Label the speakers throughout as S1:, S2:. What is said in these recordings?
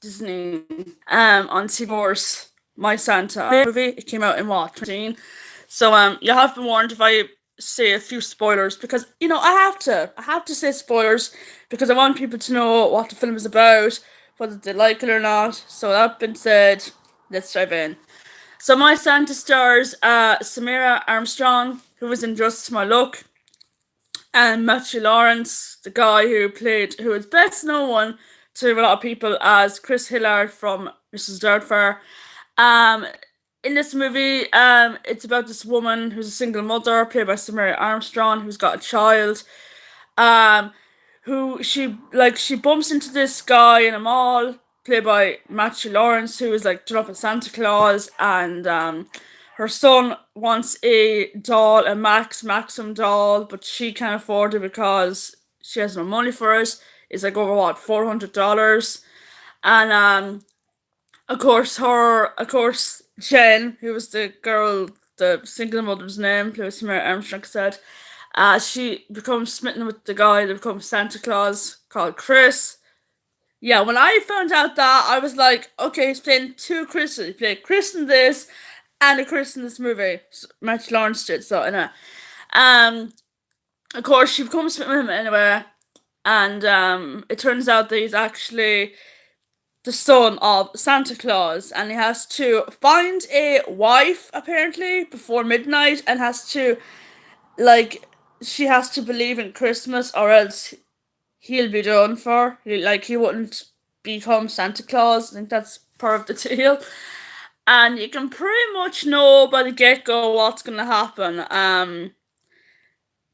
S1: Disney on CBS My Santa movie. It came out in what 2019. So you have been warned if I say a few spoilers because I have to say spoilers because I want people to know what the film is about, whether they like it or not. So that being said, let's dive in. So My Santa stars Samira Armstrong, who was in Just My Luck, and Matthew Lawrence, the guy who is best known to a lot of people as Chris Hillard from Mrs. Doubtfire. Um, in this movie, it's about this woman who's a single mother, played by Samara Armstrong, who's got a child. Um, who she bumps into this guy in a mall, played by Matthew Lawrence, who is like dressed up as Santa Claus, and her son wants a doll, a Maxim doll, but she can't afford it because she has no money for it. It's like over what $400, and of course Jen, who was the girl, the single mother's name, played by Samara Armstrong, said, she becomes smitten with the guy that becomes Santa Claus called Chris. Yeah, when I found out that, I was like, okay, he's playing two Chris's. He played Chris in this and a Chris in this movie. Matthew Lawrence did, so, um, of course, she becomes smitten with him anyway, and it turns out that he's actually the son of Santa Claus, and he has to find a wife apparently before midnight, and has to like she has to believe in Christmas or else he'll be done for. He wouldn't become Santa Claus. I think that's part of the deal. And you can pretty much know by the get go what's gonna happen.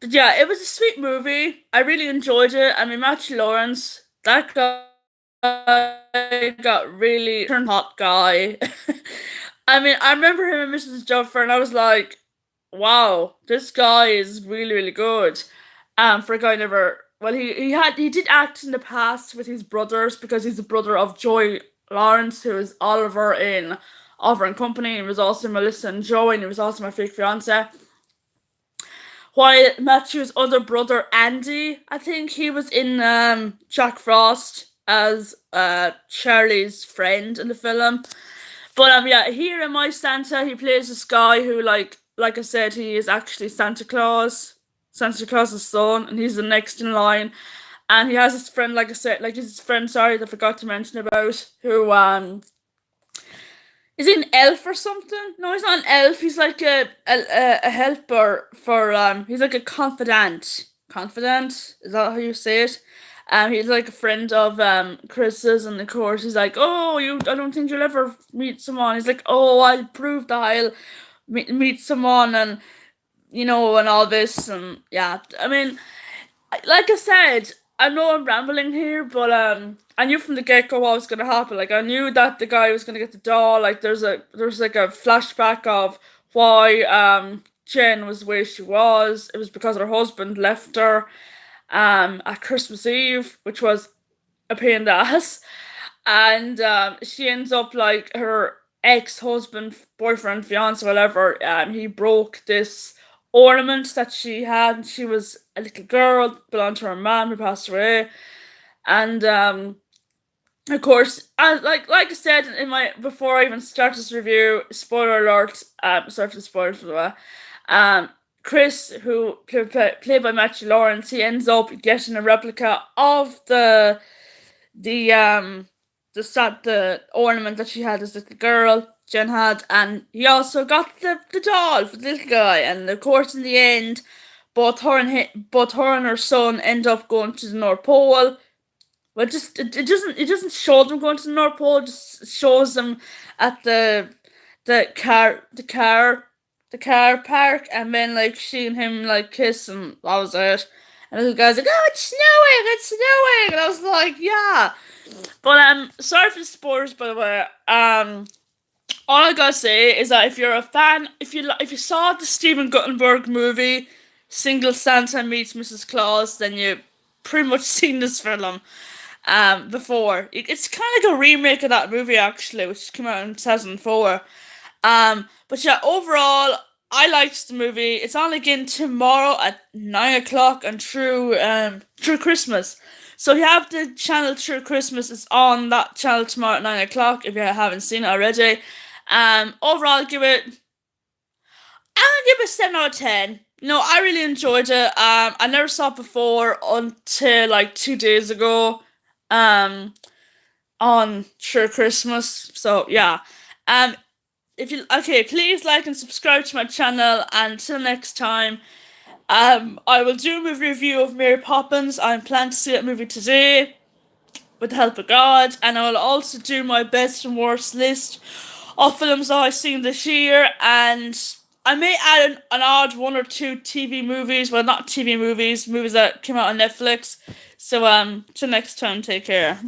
S1: But yeah, it was a sweet movie. I really enjoyed it. I mean, Matthew Lawrence, that guy got really turned hot guy. I mean, I remember him in Mrs. Juffer, and I was like, wow, this guy is really, really good. For a guy never, well, he did act in the past with his brothers because he's the brother of Joy Lawrence, who is Oliver in Oliver and Company. He was also Melissa and Joey, and he was also My Fake Fiance. While Matthew's other brother Andy, I think he was in Jack Frost as Charlie's friend in the film. But yeah, here in My Santa, he plays this guy who, like I said, he is actually Santa Claus, Santa Claus's son, and he's the next in line. And he has his friend, like I said, like his friend, sorry, that I forgot to mention about, who is he an elf or something? No, he's not an elf. He's like a helper for he's like a confidant. Confidant? Is that how you say it? He's like a friend of Chris's, and of course he's like, oh, I don't think you'll ever meet someone. He's like, oh, I'll prove that I'll meet someone, and and all this, and yeah. I mean, like I said, I know I'm rambling here, but I knew from the get go what was gonna happen. Like I knew that the guy was gonna get the doll. Like there's like a flashback of why Jen was the way she was. It was because her husband left her at Christmas Eve, which was a pain in the ass, and she ends up like her ex-husband, boyfriend, fiance, whatever. He broke this ornament that she had. And she was a little girl, belonged to her mom who passed away, and of course, like I said in my before I even start this review, spoiler alert. Sorry for the spoilers for the way. Um, Chris, who played by Matthew Lawrence, he ends up getting a replica of the the ornament that she had as a little girl, Jen had, and he also got the doll for the little guy. And of course, in the end, both her and her son end up going to the North Pole. Well, it doesn't show them going to the North Pole. It just shows them at the car park, and then like she and him like kiss, and that was it. And the little guy's like, "Oh, it's snowing!" And I was like, "Yeah." But sorry for the spoilers, by the way. All I gotta say is that if you're a fan, if you saw the Steven Guttenberg movie, Single Santa Meets Mrs. Claus, then you pretty much seen this film before. It's kind of like a remake of that movie actually, which came out in 2004. But yeah, overall, I liked the movie. It's on again tomorrow at 9 o'clock and through Christmas. So if you have the channel True Christmas, it's on that channel tomorrow at 9 o'clock. If you haven't seen it already, overall, I'm gonna give it a 7 out of 10. No, I really enjoyed it. I never saw it before until like 2 days ago. Um, on True Christmas. So yeah. Um, if you okay, please like and subscribe to my channel. And until next time, I will do a movie review of Mary Poppins. I'm planning to see that movie today with the help of God, and I will also do my best and worst list of films that I've seen this year, and I may add an odd one or two TV movies, well, not TV movies, movies that came out on Netflix. So, till next time, take care.